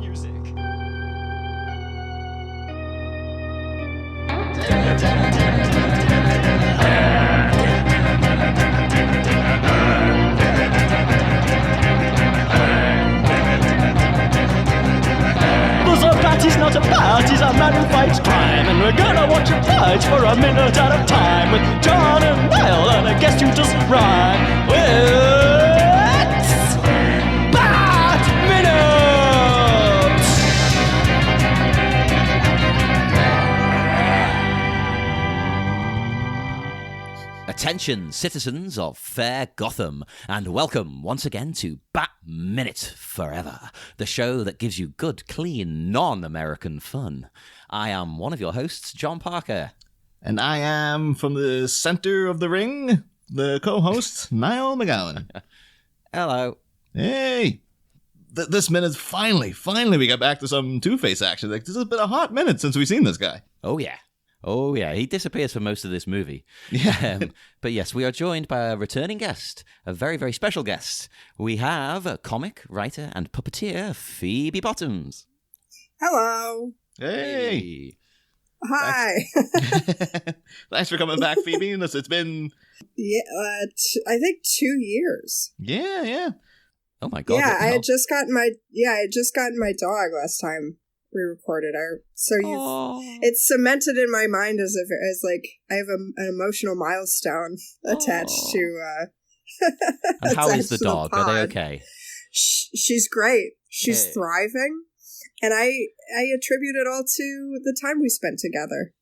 music. Party's not a party, he's a man who fights crime. And we're gonna watch him fight for a minute at a time. With John and Niall and a guest who doesn't rhyme. It's Bat Minutes! Attention, citizens of fair Gotham, and welcome once again to Bat Minute Forever, the show that gives you good, clean, non-American fun. I am one of your hosts, John Parker. And I am, from the center of the ring, the co-host, Niall McGowan. Hello. Hey! This minute, finally, we got back to some Two-Face action. Like, this has been a hot minute since we've seen this guy. Oh, yeah, he disappears for most of this movie. Yeah. But yes, we are joined by a returning guest, a very, very special guest. We have a comic, writer, and puppeteer, Phoebe Bottoms. Hello. Hey. Hi. Thanks for coming back, Phoebe. It's been... Yeah, I think 2 years. Yeah. Oh my God. Yeah, I had just gotten my dog last time we recorded it's cemented in my mind as like I have an emotional milestone attached to and how is the dog? Are they okay? She's great. She's thriving, and I attribute it all to the time we spent together.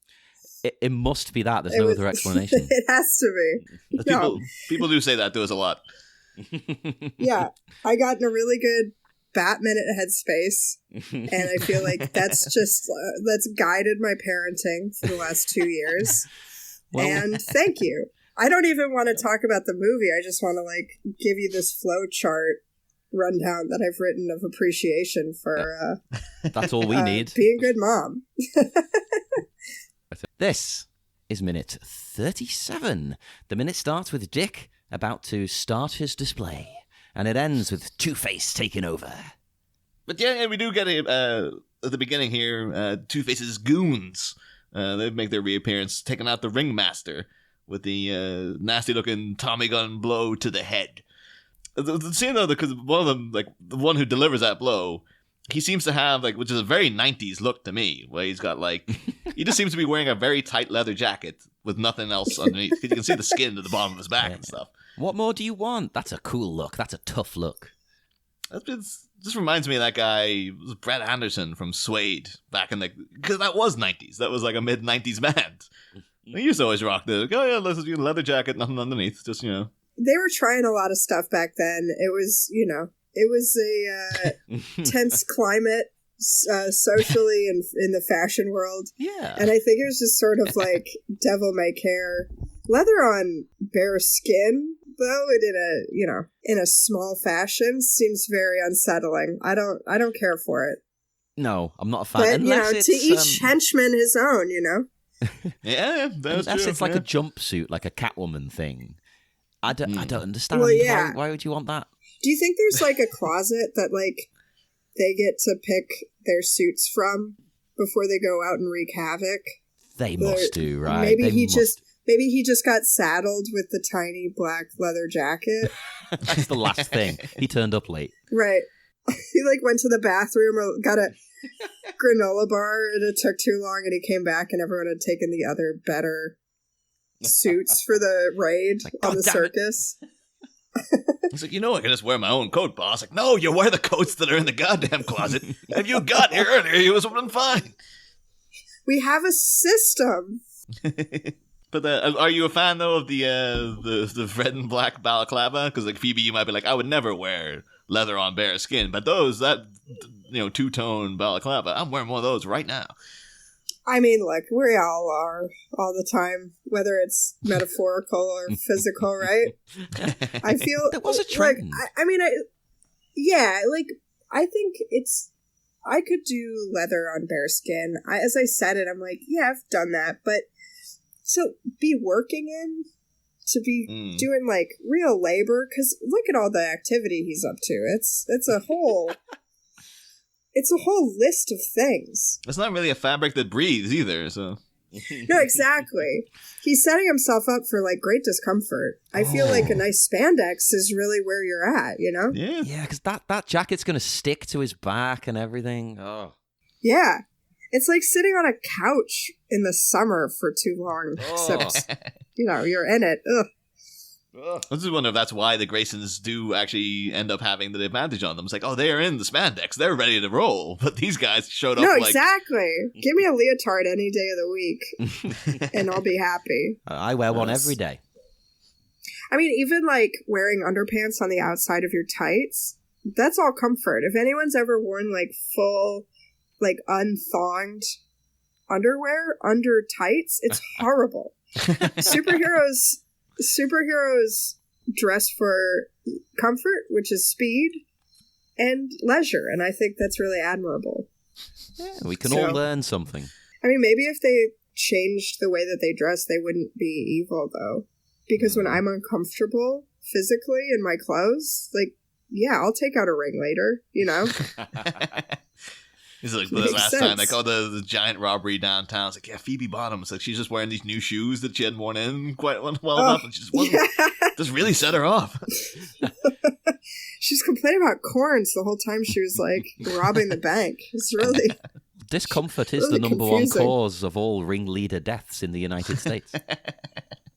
It must be that. There's no other explanation. It has to be. People do say that to us a lot. Yeah, I got in a really good Bat Minute headspace, and I feel like that's guided my parenting for the last 2 years. Well, and thank you. I don't even want to talk about the movie. I just want to give you this flow chart rundown that I've written of appreciation for that's all we need. Being a good mom. This is minute 37. The minute starts with Dick about to start his display, and it ends with Two-Face taking over. But yeah, we do get at the beginning here, Two-Face's goons. They make their reappearance, taking out the ringmaster with the nasty-looking Tommy gun blow to the head. The scene, though, because one of them, the one who delivers that blow, he seems to have, which is a very 90s look to me, where he's got, he just seems to be wearing a very tight leather jacket with nothing else underneath, because you can see the skin at the bottom of his back and stuff. What more do you want? That's a cool look. That's a tough look. This reminds me of that guy, it was Brett Anderson from Suede, back in because that was 90s. That was a mid-90s band. They used to always rock the, let's do a leather jacket, nothing underneath, just, They were trying a lot of stuff back then. It was, it was a tense climate socially and in the fashion world. Yeah. And I think it was just sort of devil may care. Leather on bare skin, though, in a small fashion, seems very unsettling. I don't care for it. No, I'm not a fan. But, to each henchman his own, Yeah, that's unless true. It's like a jumpsuit, like a Catwoman thing. I don't understand. Well, yeah. Why would you want that? Do you think there's a closet that they get to pick their suits from before they go out and wreak havoc? They must do, right? Maybe he just got saddled with the tiny black leather jacket. That's the last thing. He turned up late. Right. He went to the bathroom or got a granola bar and it took too long and he came back and everyone had taken the other better suits for the raid on the circus. He's like, I can just wear my own coat, boss. No, you wear the coats that are in the goddamn closet. If you got here earlier, you would have been fine. We have a system. But are you a fan, though, of the red and black balaclava? Because, Phoebe, you might be like, I would never wear leather on bare skin. But two-tone balaclava, I'm wearing one of those right now. I mean, we all are all the time, whether it's metaphorical or physical, right? I feel there was a trend. I think I could do leather on bare skin. As I said it, I'm I've done that, but to be working in, to be doing real labor, because look at all the activity he's up to. It's a whole. it's a whole list of things. It's not really a fabric that breathes either, so... No, exactly. He's setting himself up for, like, great discomfort. I feel like a nice spandex is really where you're at, you know? Yeah. Yeah, because that jacket's going to stick to his back and everything. Oh. Yeah. It's like sitting on a couch in the summer for too long. Except, you know, you're in it. Ugh. I just wonder if that's why the Graysons do actually end up having the advantage on them. It's like, oh, they're in the spandex. They're ready to roll. But these guys showed up No, like... exactly. Give me a leotard any day of the week, and I'll be happy. I wear one every day. I mean, even, like, wearing underpants on the outside of your tights, that's all comfort. If anyone's ever worn, like, full, like, unthonged underwear under tights, it's horrible. Superheroes dress for comfort, which is speed, and leisure, and I think that's really admirable. Yeah, we can all learn something. I mean, maybe if they changed the way that they dress, they wouldn't be evil, though. Because when I'm uncomfortable physically in my clothes, like, yeah, I'll take out a ring later, you know? It's like the last time, like, the giant robbery downtown. It's like, yeah, Phoebe Bottoms. Like, she's just wearing these new shoes that she hadn't worn in quite well enough, and she just wasn't. Just really set her off. She's complaining about corns the whole time she was, like, robbing the bank. It's really... Discomfort is really the number confusing. one cause of all ringleader deaths in the United States.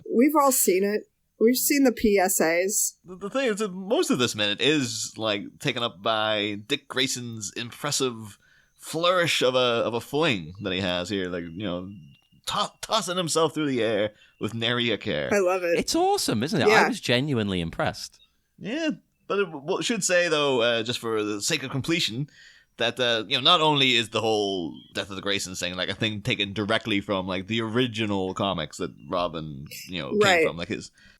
We've all seen it. We've seen the PSAs. The thing is that most of this minute is, like, taken up by Dick Grayson's impressive flourish of a fling that he has here, like, you know, tossing himself through the air with nary a care. I love it. It's awesome, isn't it? Yeah. I was genuinely impressed. Yeah, but it should say, though, just for the sake of completion, that, you know, not only is the whole Death of the Graysons thing, like, a thing taken directly from, like, the original comics that Robin, you know, came from, like,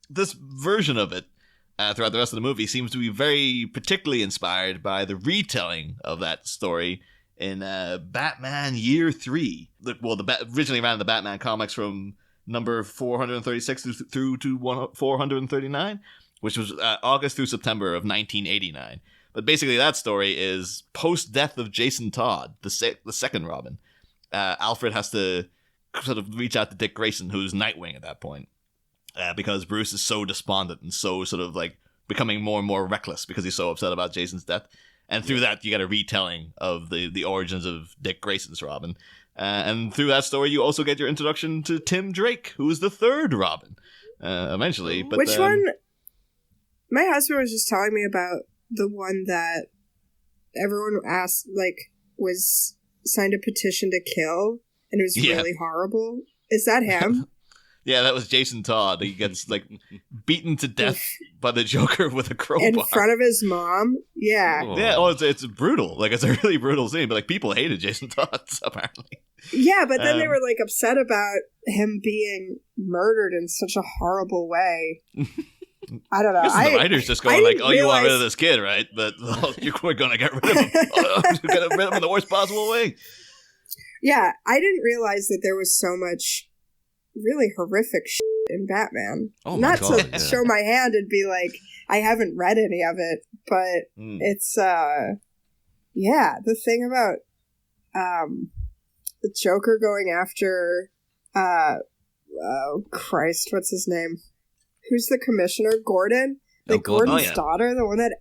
this version of it, throughout the rest of the movie, seems to be very particularly inspired by the retelling of that story in Batman Year 3. Originally ran the Batman comics from number 436 through to 439, which was August through September of 1989. But basically that story is post-death of Jason Todd, the second Robin. Alfred has to sort of reach out to Dick Grayson, who's Nightwing at that point, because Bruce is so despondent and so sort of like becoming more and more reckless because he's so upset about Jason's death. And through that, you get a retelling of the origins of Dick Grayson's Robin. And through that story, you also get your introduction to Tim Drake, who is the third Robin, eventually. But, which one? My husband was just telling me about the one that everyone asked, like, was signed a petition to kill, and it was really horrible. Is that him? Yeah, that was Jason Todd. He gets, like, beaten to death by the Joker with a crowbar. In front of his mom? Yeah. Oh. Yeah, it's brutal. Like, it's a really brutal scene, but, like, people hated Jason Todd, apparently. Yeah, but then they were, like, upset about him being murdered in such a horrible way. I don't know. The writer's just going like, you want rid of this kid, right? But we're going to get rid of him. Get rid of him in the worst possible way. Yeah, I didn't realize that there was so much really horrific shit in Batman. Oh my Not God, to show my hand and be like, I haven't read any of it, but it's, the thing about the Joker going after, oh Christ, what's his name? Who's the commissioner? Gordon? Like Gordon's daughter, the one that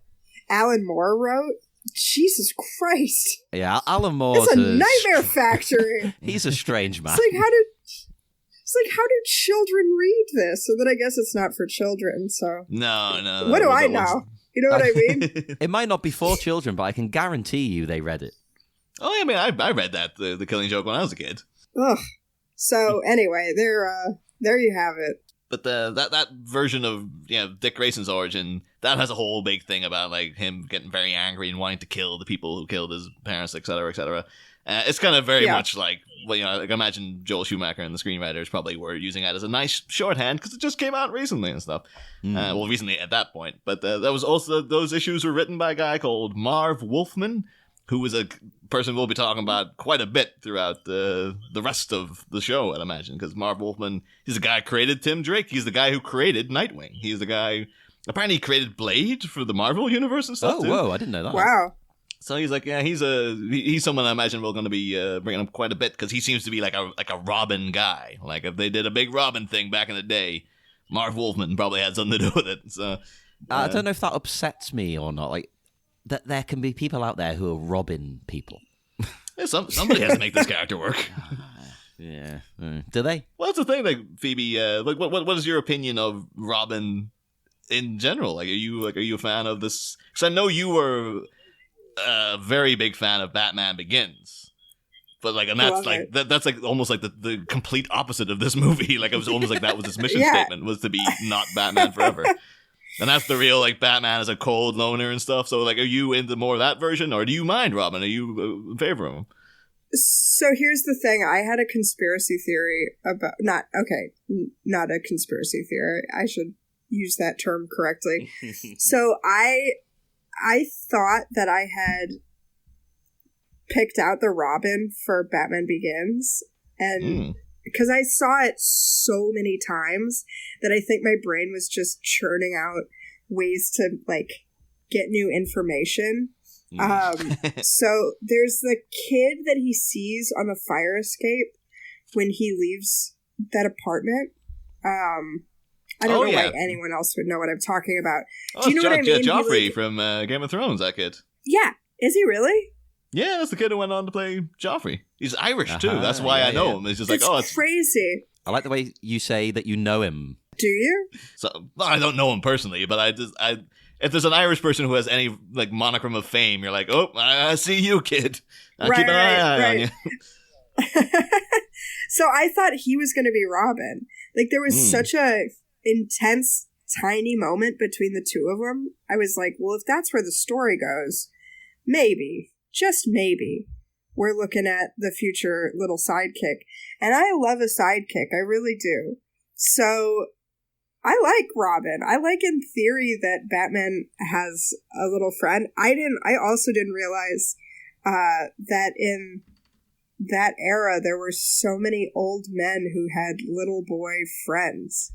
Alan Moore wrote? Jesus Christ. Yeah, Alan Moore. It's a nightmare factory. He's a strange man. It's like, how do children read this? So then I guess it's not for children, so. No. What do I know? You know what I mean? It might not be for children, but I can guarantee you they read it. Oh, yeah, I mean, I read that, the Killing Joke, when I was a kid. Ugh. So, anyway, there you have it. But that version of, you know, Dick Grayson's origin, that has a whole big thing about, like, him getting very angry and wanting to kill the people who killed his parents, et cetera, et cetera. It's kind of very much like, well, you know, like, imagine Joel Schumacher and the screenwriters probably were using that as a nice shorthand because it just came out recently and stuff. Well, recently at that point. But that was also, those issues were written by a guy called Marv Wolfman, who is a person we'll be talking about quite a bit throughout the rest of the show, I'd imagine, because Marv Wolfman, he's the guy who created Tim Drake. He's the guy who created Nightwing. He's the guy, apparently he created Blade for the Marvel universe and stuff, too. Whoa, I didn't know that. Wow. So he's like, yeah, he's someone I imagine we're going to be bringing up quite a bit because he seems to be like a Robin guy. Like if they did a big Robin thing back in the day, Marv Wolfman probably had something to do with it. So I don't know if that upsets me or not. Like that there can be people out there who are Robin people. Yeah, somebody has to make this character work. Yeah. Do they? Well, that's the thing, like Phoebe. Like, what is your opinion of Robin in general? Like, are you a fan of this? Because I know you were a very big fan of Batman Begins, but like, and that's like that's like almost like the complete opposite of this movie. Like, it was almost like that was his mission statement was to be not Batman forever. And that's the real, like, Batman is a cold loner and stuff. So, like, are you into more of that version, or do you mind Robin? Are you in favor of him? So here's the thing. I had a conspiracy theory about... not a conspiracy theory. I should use that term correctly. So I thought that I had picked out the Robin for Batman Begins, and... because I saw it so many times that I think my brain was just churning out ways to, like, get new information. So there's the kid that he sees on the fire escape when he leaves that apartment. I don't know why anyone else would know what I'm talking about. Do you know what I mean? Joffrey from Game of Thrones, that kid. Yeah. Is he really? Yeah, that's the kid who went on to play Joffrey. He's Irish, too. That's why I know him. It's just like, it's crazy. I like the way you say that you know him. Do you? So, well, I don't know him personally, but if there's an Irish person who has any, like, monochrome of fame, you're like, oh, I see you, kid. I'll keep an eye on you. So I thought he was going to be Robin. Like, there was such a intense, tiny moment between the two of them. I was like, well, if that's where the story goes, maybe. Just maybe, we're looking at the future little sidekick. And I love a sidekick. I really do. So I like Robin. I like in theory that Batman has a little friend. I also didn't realize that in that era there were so many old men who had little boy friends.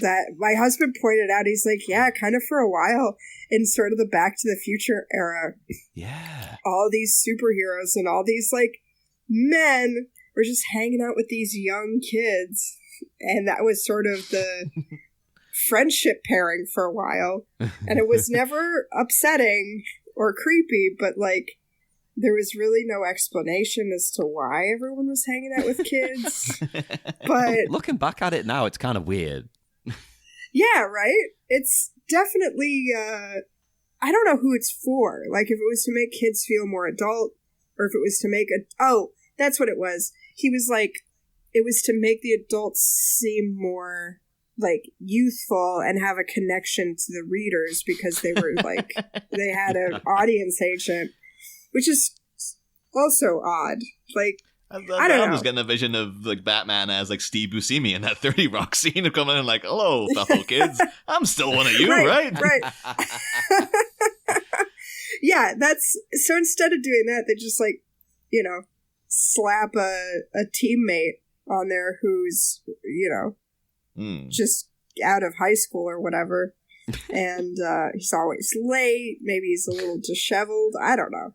That my husband pointed out, he's like, yeah, kind of for a while in sort of the Back to the Future era. Yeah. All these superheroes and all these, like, men were just hanging out with these young kids. And that was sort of the friendship pairing for a while. And it was never upsetting or creepy, but, like, there was really no explanation as to why everyone was hanging out with kids. But looking back at it now, it's kind of weird. Yeah, right? It's definitely, I don't know who it's for. Like, if it was to make kids feel more adult, or if it was to make that's what it was. He was like, it was to make the adults seem more, like, youthful and have a connection to the readers because they were, like, they had an audience agent, which is also odd. Like, I don't know. I was getting a vision of, like, Batman as, like, Steve Buscemi in that 30 Rock scene of coming in like, hello, fellow kids. I'm still one of you, right? Right. Yeah, so instead of doing that, they just, like, you know, slap a teammate on there who's, you know, just out of high school or whatever. And he's always late. Maybe he's a little disheveled. I don't know.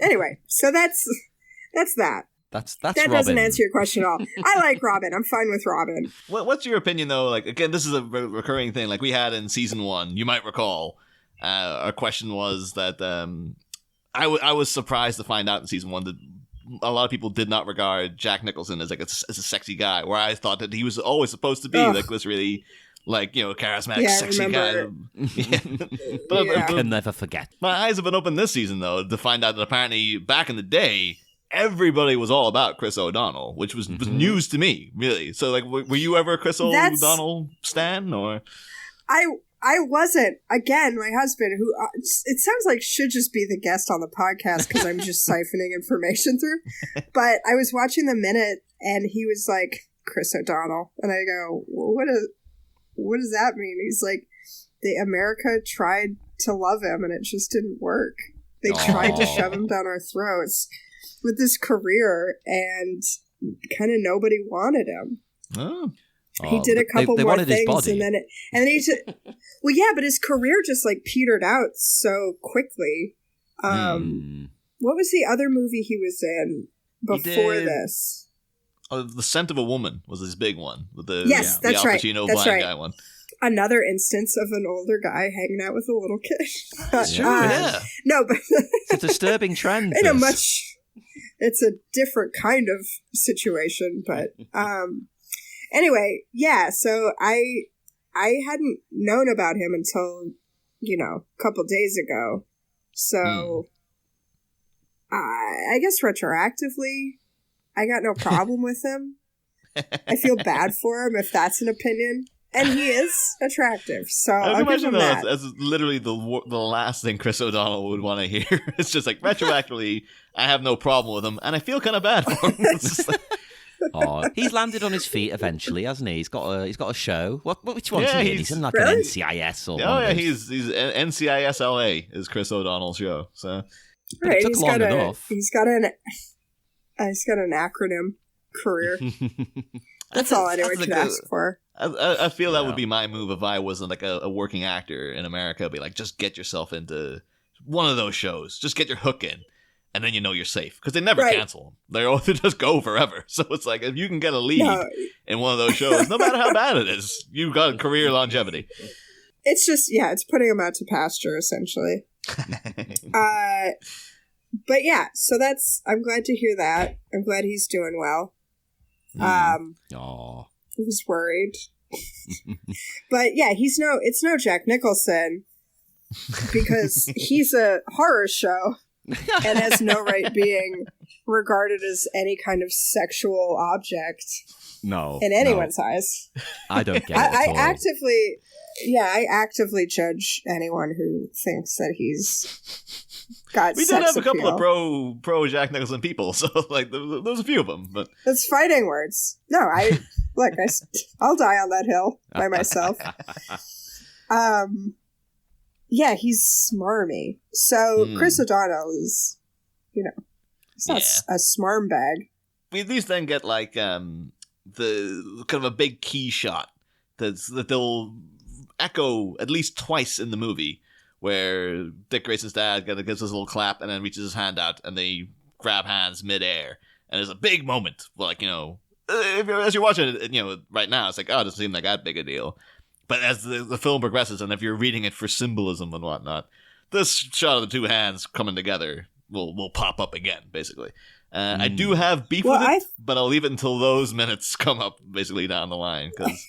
Anyway, so that's that. That Robin. Doesn't answer your question at all. I like Robin. I'm fine with Robin. What's your opinion, though? Like, again, this is a recurring thing. Like we had in season 1. You might recall. Our question was that I was surprised to find out in season 1 that a lot of people did not regard Jack Nicholson as like as a sexy guy. Where I thought that he was always supposed to be like this really, like, you know, charismatic, sexy guy. But I can never forget. My eyes have been opened this season, though, to find out that apparently back in the day, everybody was all about Chris O'Donnell, which was news to me, really. So, like, were you ever a Chris O'Donnell stan, or? I wasn't. Again, my husband, who it sounds like should just be the guest on the podcast because I'm just siphoning information through. But I was watching The Minute, and he was like, Chris O'Donnell. And I go, what does that mean? He's like, America tried to love him, and it just didn't work. They tried to shove him down our throats with this career, and kind of nobody wanted him. Oh. He did a couple they more wanted his things, body. and then he well, yeah, but his career just like petered out so quickly. What was the other movie he was in before this? The Scent of a Woman was his big one. With the, yes, the that's Al right. Pacino That's blind right. guy one. Another instance of an older guy hanging out with a little kid. Sure, yeah. No, but It's a disturbing trend. in a this. it's a different kind of situation, but anyway, yeah, so I hadn't known about him until, a couple days ago. So I guess retroactively, I got no problem with him. I feel bad for him if that's an opinion. And he is attractive, so I I'll can give imagine him that. that's literally the last thing Chris O'Donnell would want to hear. It's just like, retroactively, I have no problem with him, and I feel kind of bad for him. It's just like, He's landed on his feet eventually, hasn't he? He's got a show. Which one's he in? He's in like Really? an NCIS or. oh yeah, he's NCIS LA is Chris O'Donnell's show. So But it took he's long got enough. He's got an acronym career. That's all anyone that's could like ask for. I feel that would be my move if I wasn't like a working actor in America. I'd be like, just get yourself into one of those shows. Just get your hook in, and then you're safe. Because they never cancel them. They just go forever. So it's like, if you can get a lead in one of those shows, no matter how bad it is, you've got career longevity. It's just, it's putting him out to pasture, essentially. But yeah, so I'm glad to hear that. I'm glad he's doing well. Aw. I was worried. But yeah, it's no Jack Nicholson, because he's a horror show and has no right being regarded as any kind of sexual object in anyone's eyes. I don't get it I at all. I actively judge anyone who thinks that he's got We did sex have a couple appeal. of pro Jack Nicholson people, so like there was a few of them. But That's fighting words. No, I'll die on that hill by myself. Yeah, he's smarmy. So Chris O'Donnell is, he's not a smarm bag. we at least then get like the kind of a big key shot that they'll echo at least twice in the movie, where Dick Grayson's dad kind of gives us a little clap and then reaches his hand out and they grab hands midair, and there's a big moment. Like, as you're watching it, right now, it's like, oh, it doesn't seem like that big a deal. But as the film progresses, and if you're reading it for symbolism and whatnot, this shot of the two hands coming together will pop up again, basically. I do have beef with it, but I'll leave it until those minutes come up, basically down the line. Cause...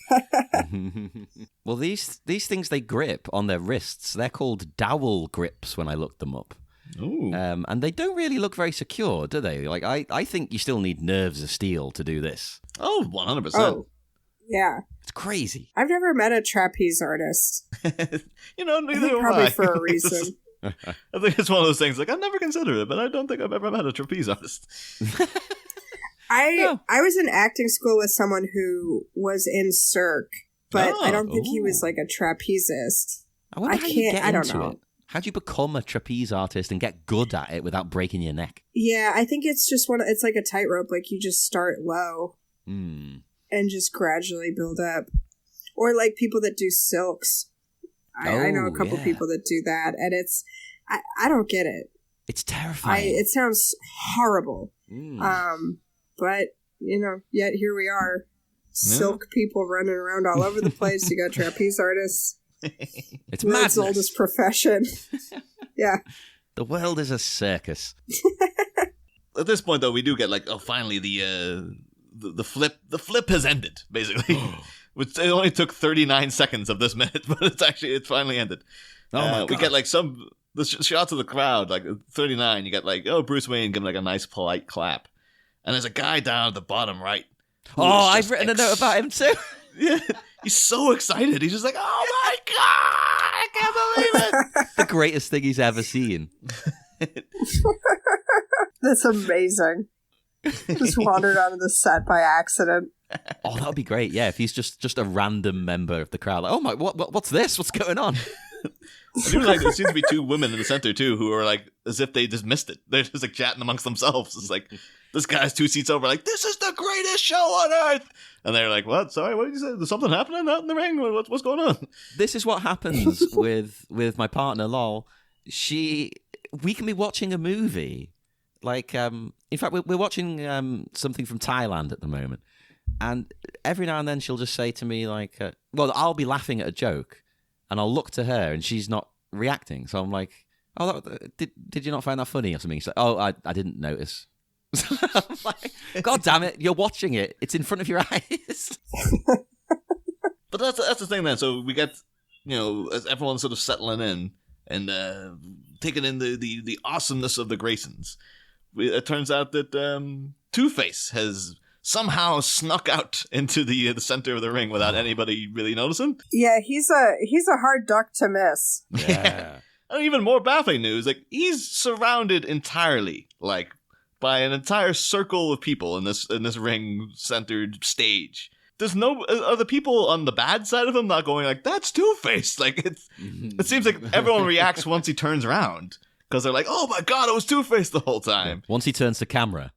Well, these things they grip on their wrists, they're called dowel grips when I looked them up. Ooh. And they don't really look very secure, do they? Like, I think you still need nerves of steel to do this. Oh, 100%. Oh, yeah. It's crazy. I've never met a trapeze artist. Neither have Probably I. for a reason. I think it's one of those things, like, I've never considered it, but I don't think I've ever met a trapeze artist. I was in acting school with someone who was in Cirque, but I don't think he was like a trapezist. I wonder how you get I don't into know. it. How do you become a trapeze artist and get good at it without breaking your neck? Yeah, I think it's just it's like a tightrope. Like, you just start low and just gradually build up. Or like people that do silks. I know a couple people that do that, and I don't get it. It's terrifying. It sounds horrible. But, yet here we are. Silk people running around all over the place. You got trapeze artists. It's World's madness. oldest profession. Yeah. The world is a circus. At this point, though, we do get like, finally the flip. The flip has ended, basically. Which it only took 39 seconds of this minute, but it's finally ended. Oh my God. We get like the shots of the crowd, like 39. You get like, Bruce Wayne giving like a nice polite clap, and there's a guy down at the bottom right. I've written a note about him too. Yeah, he's so excited. He's just like, oh my God, I can't believe it. The greatest thing he's ever seen. That's amazing. Just wandered onto the set by accident. Oh, that would be great. Yeah, if he's just a random member of the crowd. Like, oh my, what's this? What's going on? I do like there seems to be two women in the center too who are like as if they just missed it. They're just like chatting amongst themselves. It's like this guy's 2 seats over, like, this is the greatest show on earth. And they're like, what? Sorry, what did you say? There's something happening out in the ring? What's going on? This is what happens with my partner, Lol. We can be watching a movie. Like, in fact, we're watching something from Thailand at the moment. And every now and then she'll just say to me, like, well, I'll be laughing at a joke. And I'll look to her and she's not reacting. So I'm like, oh, did you not find that funny or something? She's like, oh, I didn't notice. I'm like, God damn it, you're watching it. It's in front of your eyes. But that's the thing then. So we get, as everyone's sort of settling in and taking in the awesomeness of the Graysons. It turns out that Two-Face has somehow snuck out into the center of the ring without anybody really noticing. Yeah, he's a hard duck to miss. Yeah. And even more baffling news, like, he's surrounded entirely, like, by an entire circle of people in this ring-centered stage. There's are the people on the bad side of him not going like, that's Two-Face? Like, it seems like everyone reacts once he turns around. Because they're like, oh my god, it was Two-Face the whole time. Once he turns to camera.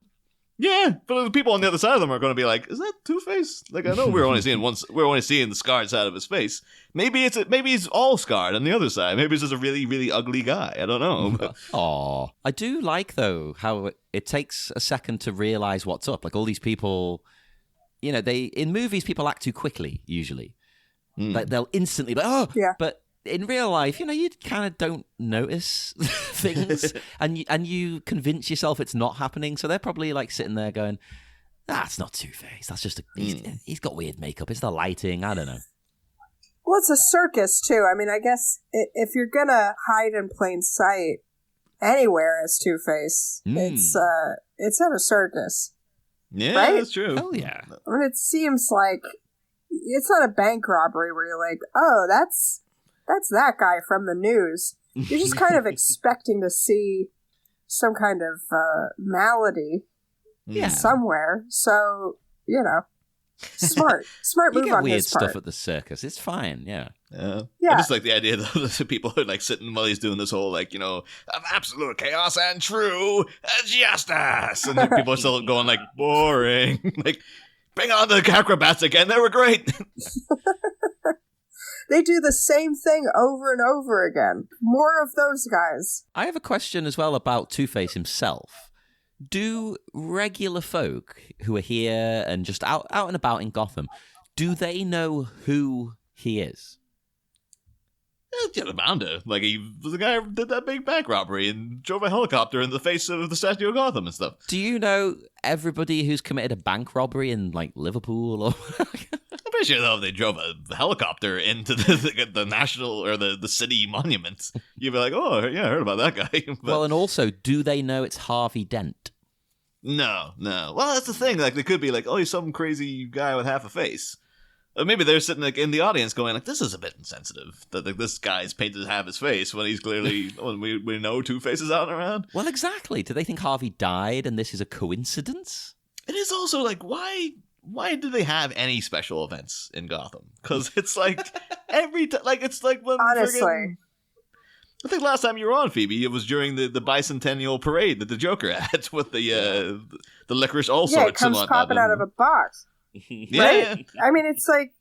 Yeah, but the people on the other side of them are going to be like, is that Two-Face? Like, I know we're only seeing the scarred side of his face. Maybe he's all scarred on the other side. Maybe he's just a really, really ugly guy. I don't know. Aw. I do like, though, how it takes a second to realize what's up. Like, all these people, in movies, people act too quickly, usually. Like, they'll instantly, oh, yeah. But in real life, you kind of don't notice things, and you convince yourself it's not happening. So they're probably like sitting there going, "That's not Two-Face. That's just he's got weird makeup. It's the lighting. I don't know." Well, it's a circus too. I mean, I guess if you're gonna hide in plain sight anywhere as Two-Face, it's at a circus. Yeah, right? That's true. Oh yeah. I mean, it seems like it's not a bank robbery where you're like, oh, that's that guy from the news. You're just kind of expecting to see some kind of malady somewhere. So, smart move you get on weird his part. stuff at the circus. It's fine, yeah. I just like the idea that people are like sitting while he's doing this whole of absolute chaos and true justice, and people are still going like boring, like bring on the acrobats again. They were great. They do the same thing over and over again. More of those guys. I have a question as well about Two-Face himself. Do regular folk who are here and just out and about in Gotham, do they know who he is? Yeah, they're bound to. Like, he was the guy who did that big bank robbery and drove a helicopter in the face of the Statue of Gotham and stuff. Do you know everybody who's committed a bank robbery in, like, Liverpool or... I'm pretty sure, though, if they drove a helicopter into the national or the city monuments, you'd be like, oh, yeah, I heard about that guy. But, well, and also, do they know it's Harvey Dent? No. Well, that's the thing. Like, they could be like, oh, he's some crazy guy with half a face. Or maybe they're sitting like in the audience going like, this is a bit insensitive that like, this guy's painted half his face when he's clearly when we know Two-Faces out and around. Well, exactly. Do they think Harvey died and this is a coincidence? It is also like, why do they have any special events in Gotham? Because it's like every time, like it's like when honestly. I think last time you were on, Phoebe, it was during the bicentennial parade that the Joker had with the licorice all sorts. Yeah, it comes popping out of a box. Right? I mean, it's like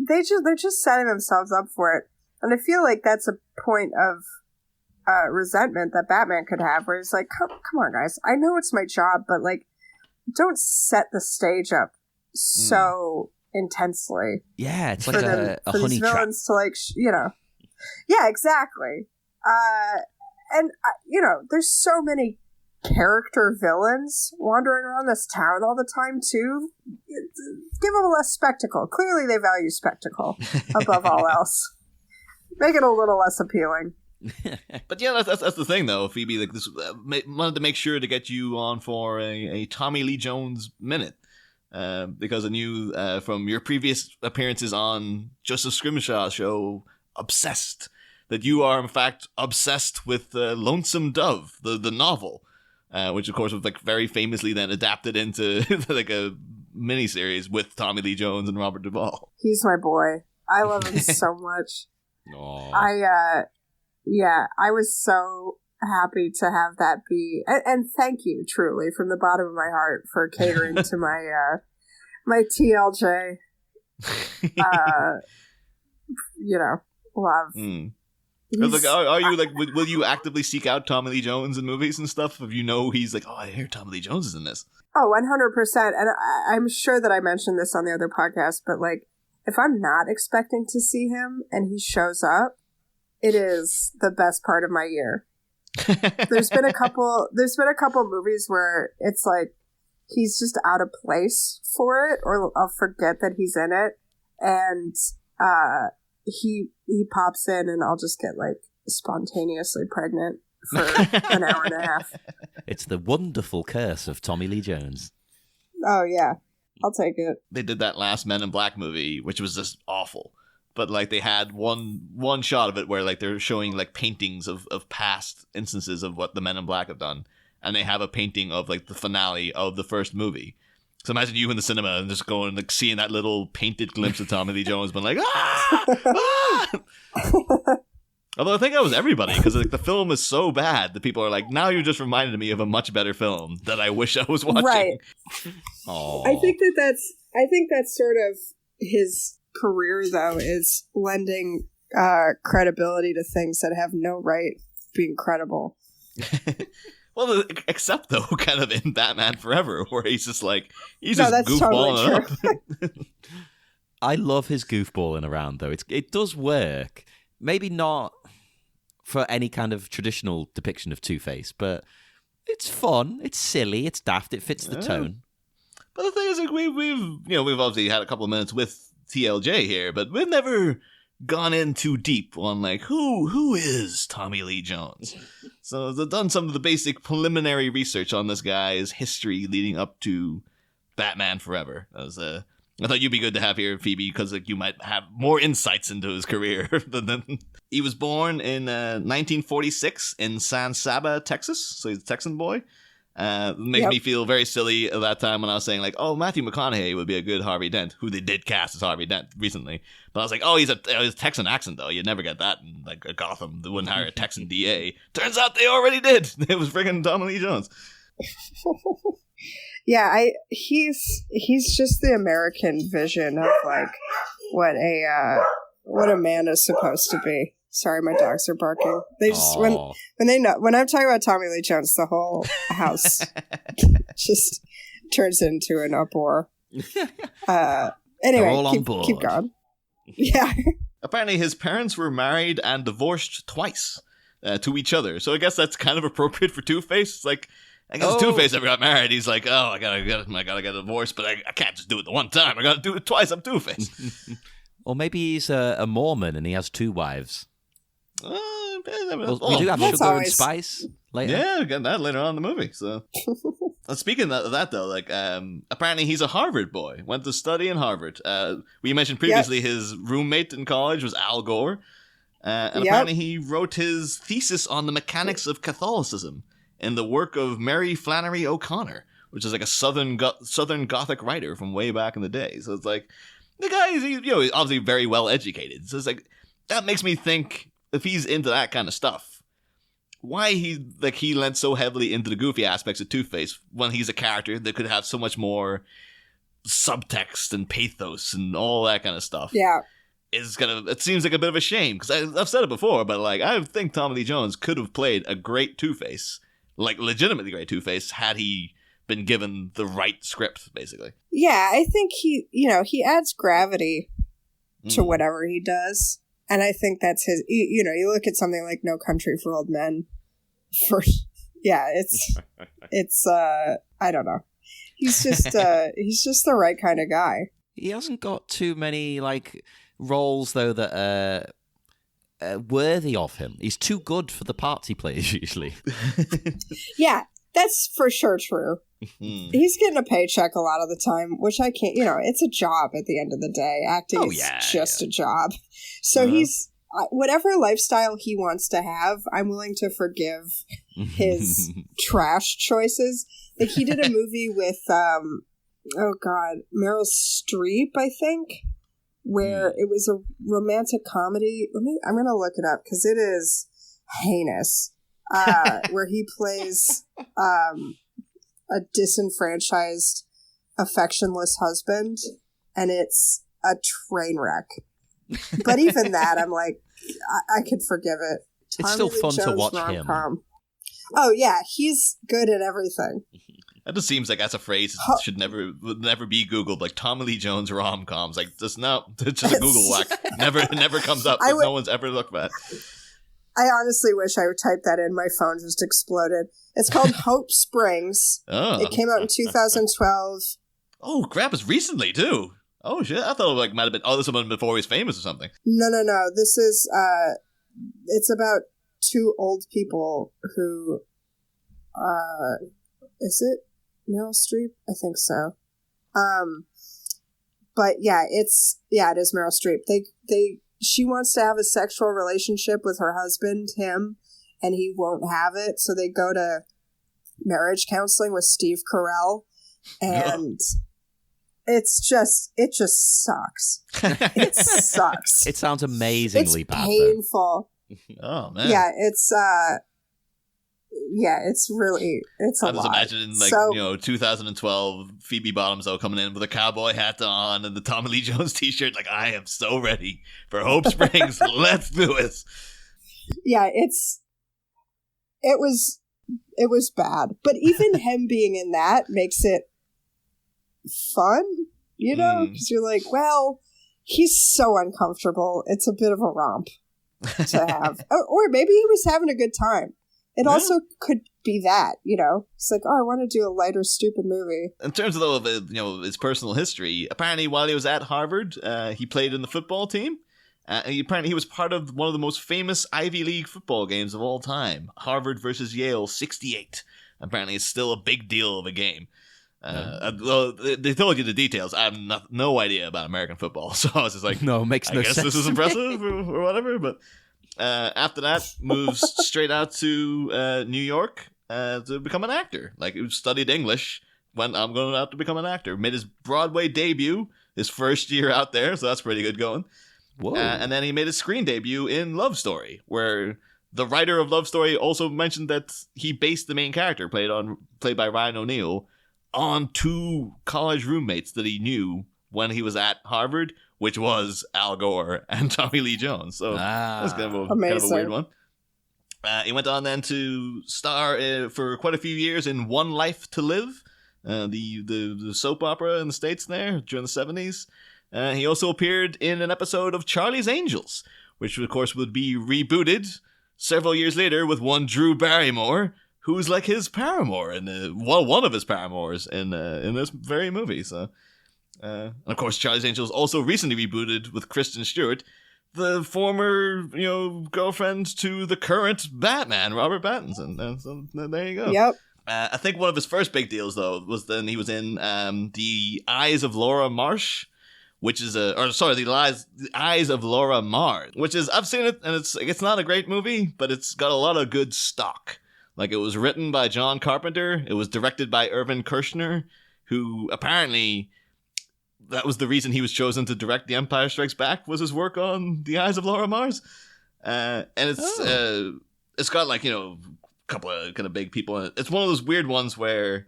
they're just setting themselves up for it, and I feel like that's a point of resentment that Batman could have, where it's like, come on, guys, I know it's my job, but like, don't set the stage up so intensely. Yeah, it's like a honey trap. Villains to like, yeah, exactly. And there's so many character villains wandering around this town all the time too. Give them less spectacle. Clearly they value spectacle above all else. Make it a little less appealing. But yeah, that's the thing though, Phoebe. Like this, wanted to make sure to get you on for a Tommy Lee Jones minute, because I knew from your previous appearances on Joseph Scrimshaw's show, Obsessed, that you are in fact obsessed with Lonesome Dove, the novel. Which of course was like very famously then adapted into like a miniseries with Tommy Lee Jones and Robert Duvall. He's my boy. I love him so much. Aw. I was so happy to have that be, and thank you truly from the bottom of my heart for catering to my TLJ, love. Like, are you like, will you actively seek out Tommy Lee Jones in movies and stuff if you know he's like, oh, I hear Tommy Lee Jones is in this? Oh, 100%. And I'm sure that I mentioned this on the other podcast, but like, if I'm not expecting to see him and he shows up, it is the best part of my year. There's been a couple movies where it's like he's just out of place for it, or I'll forget that he's in it, and he pops in and I'll just get like spontaneously pregnant for an hour and a half. It's the wonderful curse of Tommy Lee Jones. Oh yeah, I'll take it. They did that last Men in Black movie, which was just awful. But like they had one shot of it where like they're showing like paintings of past instances of what the Men in Black have done, and they have a painting of like the finale of the first movie. So imagine you in the cinema and just going like seeing that little painted glimpse of Tommy Lee Jones, being like, ah! Ah! Although I think that was everybody, because like the film is so bad that people are like, now you just reminded me of a much better film that I wish I was watching. Right. Aww. I think that's sort of his career, though, is lending credibility to things that have no right being credible. Well, except though, kind of in Batman Forever, where he's just like, he's just goofballing totally up. I love his goofballing around, though. It does work. Maybe not for any kind of traditional depiction of Two-Face, but it's fun, it's silly, it's daft, it fits the tone. But the thing is, like, we've obviously had a couple of minutes with TLJ here, but we've never gone in too deep on like who is Tommy Lee Jones. So they've done some of the basic preliminary research on this guy's history leading up to Batman Forever. I thought you'd be good to have here, Phoebe, because like you might have more insights into his career than He was born in 1946 in San Saba, Texas. So he's a Texan boy. Made me feel very silly at that time when I was saying like, oh, Matthew McConaughey would be a good Harvey Dent, who they did cast as Harvey Dent recently. But I was like, oh, he's a Texan accent though. You'd never get that in like a Gotham. They wouldn't hire a Texan DA. Turns out they already did. It was friggin' Tommy Lee Jones. Yeah, he's just the American vision of like what a man is supposed to be. Sorry, my dogs are barking. They just when I'm talking about Tommy Lee Jones, the whole house just turns into an uproar. Anyway, all on board. Keep going. Yeah. Apparently, his parents were married and divorced twice to each other. So I guess that's kind of appropriate for Two-Face. Like, I guess Two-Face never got married. He's like, oh, I gotta get a divorce, but I can't just do it the one time. I gotta do it twice. I'm Two-Face. Or maybe he's a Mormon and he has two wives. We do have That's Sugar and always... Spice later. Yeah, we got that later on in the movie. So, speaking of that, though, like apparently he's a Harvard boy. Went to study in Harvard. We mentioned previously his roommate in college was Al Gore, and apparently he wrote his thesis on the mechanics of Catholicism in the work of Mary Flannery O'Connor, which is like a Southern Gothic writer from way back in the day. So it's like the guy is he's obviously very well educated. So it's like that makes me think, if he's into that kind of stuff, why he lent so heavily into the goofy aspects of Two-Face when he's a character that could have so much more subtext and pathos and all that kind of stuff. Yeah. It seems like a bit of a shame, because I've said it before, but like I think Tommy Lee Jones could have played a great Two-Face, like legitimately great Two-Face, had he been given the right script, basically. Yeah, I think he adds gravity to whatever he does. And I think that's his, you look at something like No Country for Old Men. It's I don't know. He's just the right kind of guy. He hasn't got too many, like, roles, though, that are worthy of him. He's too good for the parts he plays, usually. Yeah, that's for sure true. He's getting a paycheck a lot of the time, which I can't, it's a job at the end of the day. Acting is just a job. So he's, whatever lifestyle he wants to have, I'm willing to forgive his trash choices. Like he did a movie with oh god, Meryl Streep, I think, where it was a romantic comedy. I'm going to look it up because it is heinous. Where he plays a disenfranchised, affectionless husband, and it's a train wreck. But even that, I'm like, I could forgive it. It's still fun to watch rom-com. him. Oh yeah, he's good at everything. That just seems like that's a phrase that would never be Googled. Like Tommy Lee Jones rom-coms. Like it's just a Google whack. It never comes up. No one's ever looked at. I honestly wish I would type that in. My phone just exploded. It's called Hope Springs. Oh. It came out in 2012. Oh crap! It's recently too. Oh shit! I thought it might have been. Oh, this was before he was famous or something. No. This is. It's about two old people who. Is it Meryl Streep? I think so. But yeah, it is Meryl Streep. She wants to have a sexual relationship with her husband, him, and he won't have it. So they go to marriage counseling with Steve Carell, and it just sucks. It sucks. It sounds amazingly it's bad. Painful. Oh man. Yeah, it's really a lot. I just imagine 2012 Phoebe Bottoms though coming in with a cowboy hat on and the Tommy Lee Jones t-shirt. Like, I am so ready for Hope Springs. Let's do it. Yeah, it was bad, but even him being in that makes it fun, because you're like, well, he's so uncomfortable. It's a bit of a romp to have, or maybe he was having a good time. It also could be that, it's like, I want to do a lighter, stupid movie. In terms of his personal history, apparently while he was at Harvard, he played in the football team. Apparently he was part of one of the most famous Ivy League football games of all time, Harvard versus Yale '68. Apparently it's still a big deal of a game. Well, they told you the details. I have no idea about American football, so I was just like, no, makes no sense. I guess this is impressive or whatever, but... after that, moves straight out to New York to become an actor. Like, he studied English, went, I'm going out to become an actor. Made his Broadway debut his first year out there, so that's pretty good going. Whoa. And then he made his screen debut in Love Story, where the writer of Love Story also mentioned that he based the main character, played by Ryan O'Neal, on two college roommates that he knew when he was at Harvard, which was Al Gore and Tommy Lee Jones. So that's kind of a weird one. He went on then to star for quite a few years in One Life to Live, the soap opera in the States there during the 70s. He also appeared in an episode of Charlie's Angels, which of course would be rebooted several years later with one Drew Barrymore, who's like his paramour, one of his paramours in this very movie. So... and of course, Charlie's Angels also recently rebooted with Kristen Stewart, the former, girlfriend to the current Batman, Robert Pattinson. And so there you go. Yep. I think one of his first big deals, though, was then he was in The Eyes of Laura Marsh, which is The Eyes of Laura Mars, which is, I've seen it, and it's not a great movie, but it's got a lot of good stock. Like, it was written by John Carpenter, it was directed by Irvin Kershner, who apparently... that was the reason he was chosen to direct The Empire Strikes Back, was his work on The Eyes of Laura Mars. And it's got a couple of kind of big people in it. It's one of those weird ones where...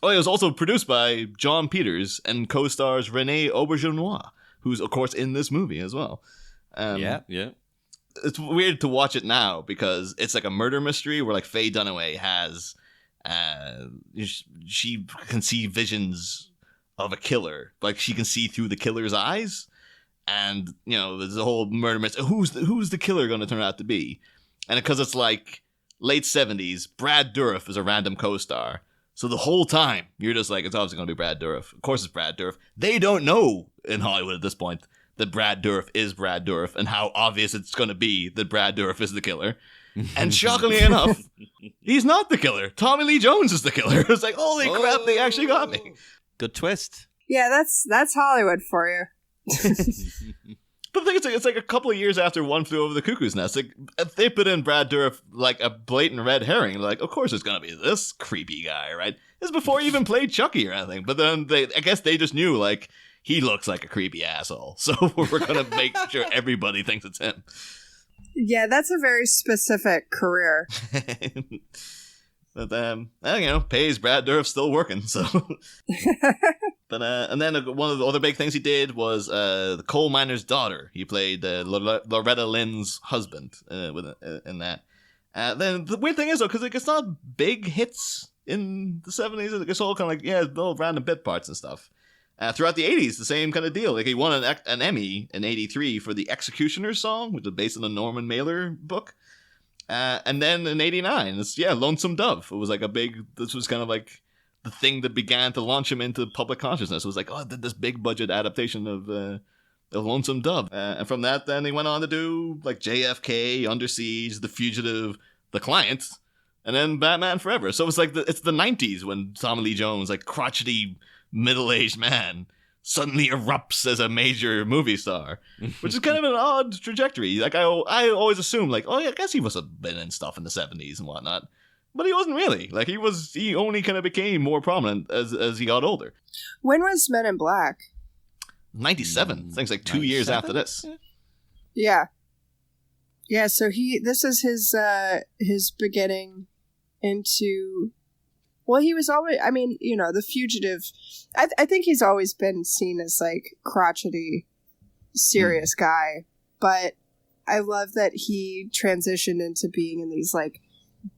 it was also produced by John Peters and co-stars Renee Auberjonois, who's of course in this movie as well. Yeah. It's weird to watch it now because it's like a murder mystery where like Faye Dunaway has... she can see visions... of a killer, like she can see through the killer's eyes, and there's a whole murder mystery. Who's the killer going to turn out to be? And because it's like late 70s, Brad Dourif is a random co-star, so the whole time you're just like, it's obviously going to be Brad Dourif. Of course it's Brad Dourif. They don't know in Hollywood at this point that Brad Dourif is Brad Dourif and how obvious it's going to be that Brad Dourif is the killer. And shockingly enough, he's not the killer. Tommy Lee Jones is the killer. It's like, holy crap, they actually got me. Good twist. Yeah, that's Hollywood for you. But the thing is, it's like a couple of years after One Flew Over the Cuckoo's Nest. Like, if they put in Brad Dourif like a blatant red herring, like, of course it's going to be this creepy guy, right? This is before he even played Chucky or anything. But then I guess they just knew, like, he looks like a creepy asshole. So we're going to make sure everybody thinks it's him. Yeah, that's a very specific career. But, pays Brad Dourif still working, so. But, and then one of the other big things he did was the coal miner's daughter. He played Loretta Lynn's husband in that. Then the weird thing is, though, because like, it's not big hits in the 70s. It's all kind of like, little random bit parts and stuff. Throughout the 80s, the same kind of deal. Like, he won an Emmy in 83 for the Executioner's Song, which is based on a Norman Mailer book. And then in 89, it's, Lonesome Dove. It was like this was kind of like the thing that began to launch him into public consciousness. It was like, I did this big budget adaptation of Lonesome Dove. And from that, then he went on to do like JFK, Under Siege, The Fugitive, The Client, and then Batman Forever. So it's like it's the 90s when Tommy Lee Jones, like crotchety, middle-aged man, suddenly erupts as a major movie star, which is kind of an odd trajectory. Like I always assumed, like, I guess he must have been in stuff in the 70s and whatnot, but he wasn't really. Like he only kind of became more prominent as he got older. When was Men in Black? 97. Things like 2 years after this. Yeah. So this is his beginning into. Well, he was always, The Fugitive, I think he's always been seen as, like, crotchety, serious guy, but I love that he transitioned into being in these, like,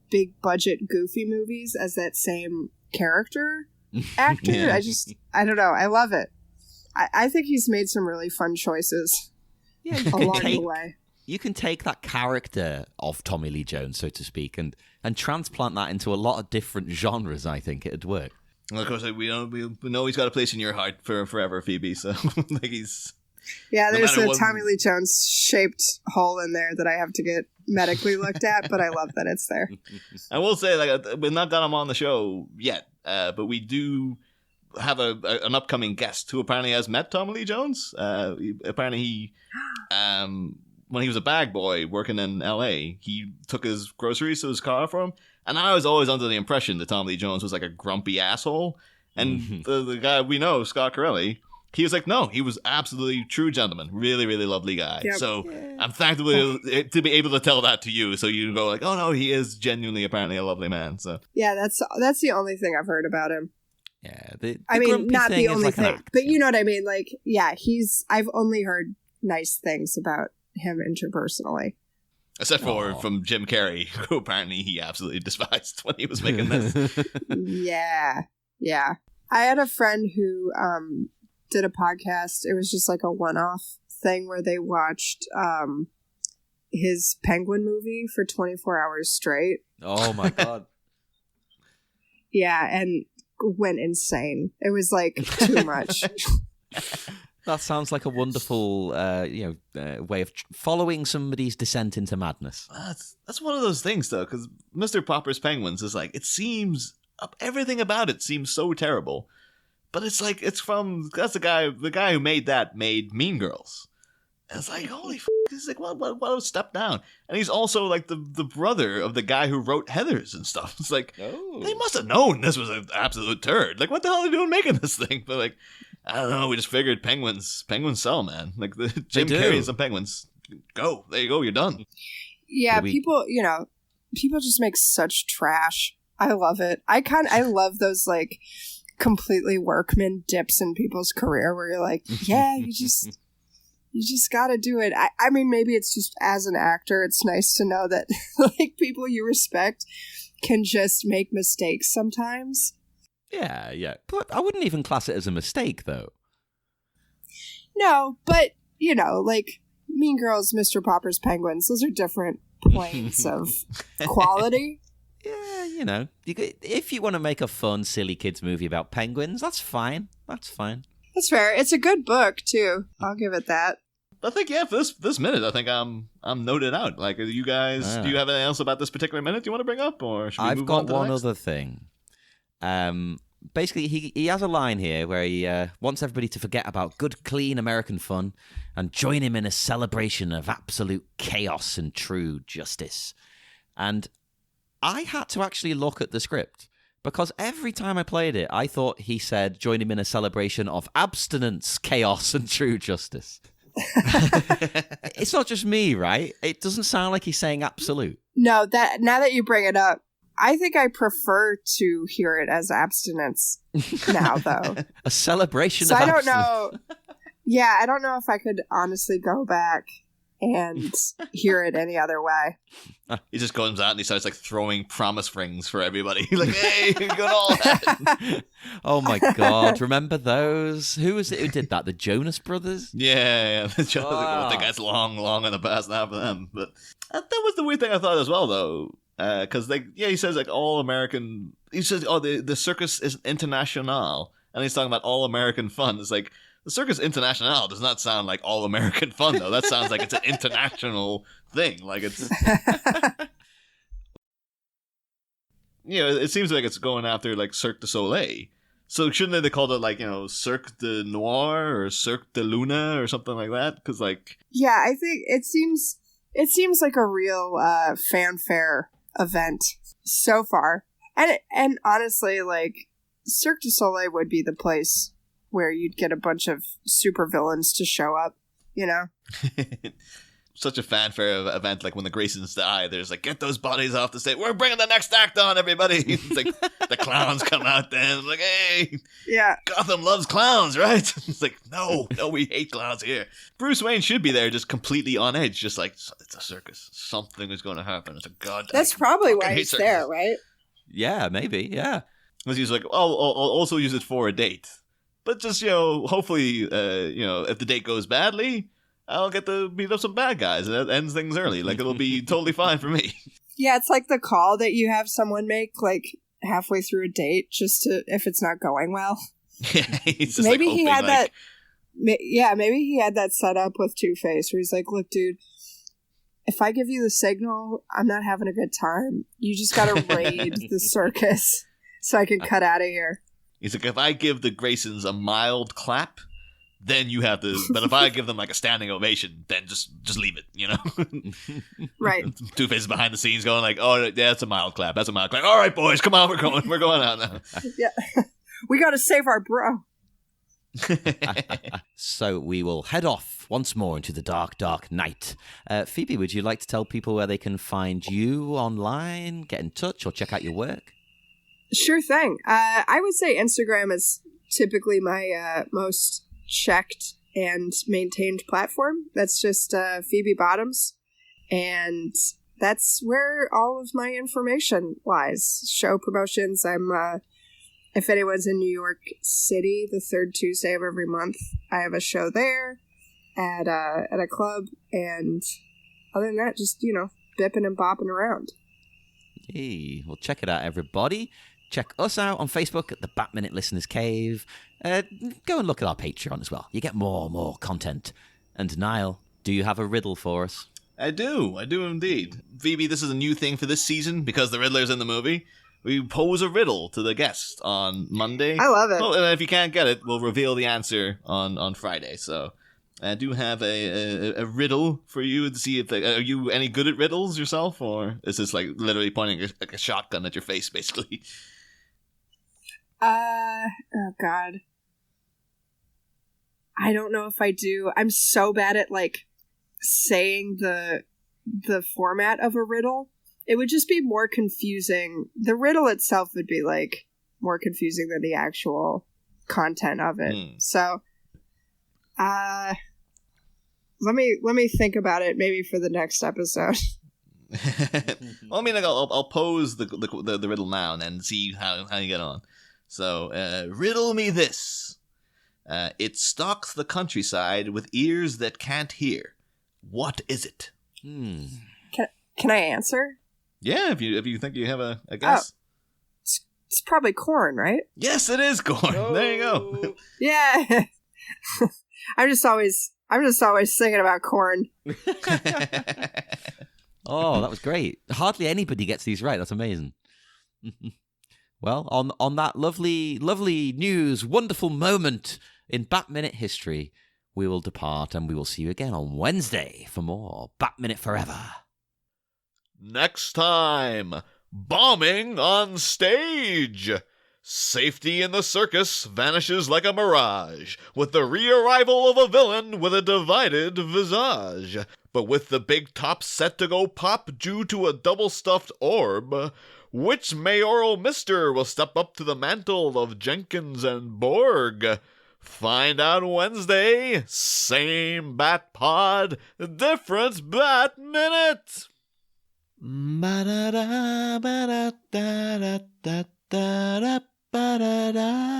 big-budget, goofy movies as that same character actor. Yeah. I don't know, I love it. I think he's made some really fun choices along the way. You can take that character of Tommy Lee Jones, so to speak, and transplant that into a lot of different genres. I think it'd work. Well, of course, we know he's got a place in your heart forever, Phoebe. So like he's there's a Tommy Lee Jones shaped hole in there that I have to get medically looked at, but I love that it's there. I will say, like, we've not got him on the show yet, but we do have an upcoming guest who apparently has met Tommy Lee Jones. Apparently when he was a bag boy working in LA, he took his groceries to his car for him. And I was always under the impression that Tommy Lee Jones was like a grumpy asshole. And the guy we know, Scott Corelli, he was like, no, he was absolutely true gentleman. Really, really lovely guy. Yep. So I'm thankful to be able to tell that to you. So you go like, oh no, he is genuinely apparently a lovely man. So yeah, that's the only thing I've heard about him. Yeah. Not the only thing, but you know what I mean? Like, yeah, I've only heard nice things about him interpersonally. Except for from Jim Carrey, who apparently he absolutely despised when he was making this. Yeah. I had a friend who did a podcast. It was just like a one-off thing where they watched his Penguin movie for 24 hours straight. Oh my God. Yeah, and went insane. It was like too much. That sounds like a wonderful, way of following somebody's descent into madness. That's one of those things, though, because Mr. Popper's Penguins is like, everything about it seems so terrible, but it's like that's the guy who made Mean Girls. And it's like, holy f***, he's like, what a step down. And he's also like the brother of the guy who wrote Heathers and stuff. It's like, they must have known this was an absolute turd. Like, what the hell are they doing making this thing? But like, I don't know. We just figured penguins sell, man. Like the Jim Carrey and some penguins. Go. There you go. You're done. Yeah, people just make such trash. I love it. I love those like completely workman dips in people's career where you're like, yeah, you just got to do it. I mean, maybe it's just as an actor, it's nice to know that like people you respect can just make mistakes sometimes. Yeah. But I wouldn't even class it as a mistake, though. No, but, like Mean Girls, Mr. Popper's Penguins, those are different planes of quality. Yeah, if you want to make a fun, silly kids movie about penguins, that's fine. That's fair. It's a good book, too. I'll give it that. I think, for this minute, I think I'm noted out. Like, you guys, do you have anything else about this particular minute you want to bring up? Or should we move on to the next? I've got one other thing. Basically, he has a line here where he wants everybody to forget about good, clean American fun and join him in a celebration of absolute chaos and true justice. And I had to actually look at the script Because every time I played it, I thought he said, join him in a celebration of abstinence, chaos, and true justice. It's not just me, right? It doesn't sound like he's saying absolute. No, that now that you bring it up, I think I prefer to hear it as abstinence now, though. A celebration So of I don't abstinence. know. Yeah, I don't know if I could honestly go back and hear it any other way. He just comes out and he starts like throwing promise rings for everybody. Like, hey, you're going all that. Oh my God, remember those? Who was it who did that? The Jonas Brothers? Yeah. The joke, I think that's long in the past now for them. But that was the weird thing I thought as well, though. Because he says like all American. He says, the circus is international, and he's talking about all American fun. It's like the circus international does not sound like all American fun though. That sounds like it's an international thing. Like it's. It seems like it's going after like Cirque du Soleil. So shouldn't they call it like Cirque de Noir or Cirque de Luna or something like that? Because like. Yeah, I think it seems like a real fanfare event so far, and honestly, like Cirque du Soleil would be the place where you'd get a bunch of supervillains to show up, Such a fanfare event, like when the Graysons die, there's like, get those bodies off the stage. We're bringing the next act on, everybody. It's like the clowns come out then, like, hey, yeah, Gotham loves clowns, right? It's like, no, we hate clowns here. Bruce Wayne should be there, just completely on edge, just like, it's a circus. Something is going to happen. It's a goddamn. That's probably why he's there, right? Yeah, maybe. Yeah. Because he's like, I'll also use it for a date, but just hopefully, if the date goes badly, I'll get to beat up some bad guys, and that ends things early. Like, it'll be totally fine for me. Yeah, it's like the call that you have someone make, like, halfway through a date, just to, if it's not going well. Yeah, he's just maybe like, he had hoping, that. Yeah, maybe he had that set up with Two-Face, where he's like, look, dude, if I give you the signal, I'm not having a good time. You just gotta raid the circus so I can cut out of here. He's like, if I give the Graysons a mild clap, then you have to. But if I give them like a standing ovation, then just leave it, Right. Two-Face is behind the scenes going like, oh, yeah, that's a mild clap. That's a mild clap. All right, boys, come on, we're going out now. Yeah. We gotta save our bro. So we will head off once more into the dark, dark night. Phoebe, would you like to tell people where they can find you online, get in touch, or check out your work? Sure thing. I would say Instagram is typically my most checked and maintained platform. That's just Phoebe Bottoms, and that's where all of my information lies. Show promotions. I'm if anyone's in New York City, the third Tuesday of every month, I have a show there at a club, and other than that, just bipping and bopping around. Hey, well, check it out, everybody. Check us out on Facebook at the Bat-Minute Listeners Cave. Go and look at our Patreon as well. You get more content. And Niall, do you have a riddle for us? I do indeed. Phoebe, this is a new thing for this season because the Riddler's in the movie. We pose a riddle to the guest on Monday. I love it. Well, and if you can't get it, we'll reveal the answer on Friday. So I do have a riddle for you to see if are you any good at riddles yourself, or is this like literally pointing like a shotgun at your face, basically? Oh God. I don't know if I do. I'm so bad at like saying the format of a riddle. It would just be more confusing. The riddle itself would be like more confusing than the actual content of it. So let me think about it maybe for the next episode. Well, I mean, like, I'll pose the riddle now and then see how you get on. So, riddle me this. It stalks the countryside with ears that can't hear. What is it? Can I answer? Yeah, if you think you have a guess. Oh, it's probably corn, right? Yes, it is corn. Oh. There you go. Yeah. I'm just always thinking about corn. Oh, that was great. Hardly anybody gets these right. That's amazing. Well, on that lovely news, wonderful moment in Bat-Minute history, we will depart and we will see you again on Wednesday for more Bat-Minute Forever. Next time, bombing on stage. Safety in the circus vanishes like a mirage, with the re-arrival of a villain with a divided visage. But with the big top set to go pop due to a double-stuffed orb, which mayoral mister will step up to the mantle of Jenkins and Borg? Find out Wednesday. Same Bat Pod, different Bat Minute. Ba-da-da, ba-da-da-da-da-da-da-da.